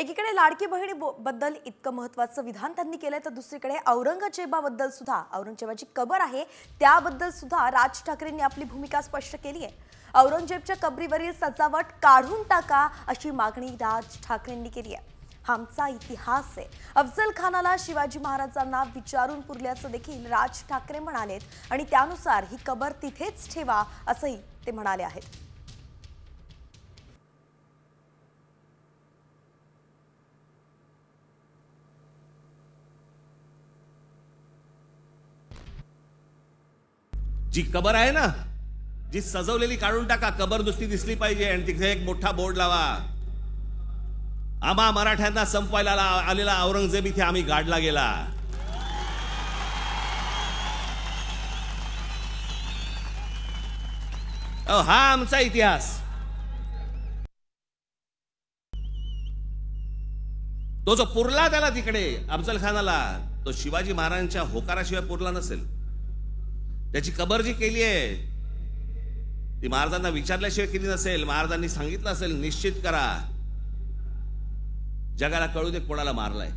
एकीकडे लाडकी बहिणी बद्दल इतकं महत्त्वाचं विधान त्यांनी केलं तर दुसरीकडे औरंगजेबाबद्दल सुद्धा औरंगजेबाची कबर आहे त्याबद्दल सुद्धा राज ठाकरेंनी आपली भूमिका स्पष्ट केली आहे। औरंगजेबाच्या कबरीवरील सजावट काढून टाका अशी मागणी राज ठाकरेंनी केली आहे। हा आमचा इतिहास आहे। अफजल खानाला शिवाजी महाराजांना विचारून पुरल्याचं देखील राज ठाकरे म्हणालेत आणि त्यानुसार ही कबर तिथेच ठेवा असंही ते म्हणाले आहेत। जी कबर आहे ना, जी सजवलेली काढून टाका, कबर नुसती दिसली पाहिजे आणि तिथे एक मोठा बोर्ड लावा, आम्हा मराठ्यांना संपवायला आलेला औरंगजेब इथे आम्ही गाडला गेला। हा आमचा इतिहास। तो जो पुरला त्याला तिकडे अफजल खानाला, तो शिवाजी महाराजांच्या होकाराशिवाय पुरला नसेल। त्याची कबर जी केली आहे ती महाराजांना विचारल्याशिवाय केली नसेल। महाराजांनी सांगितलं असेल निश्चित करा, जगाला कळू दे कोणाला मारलाय।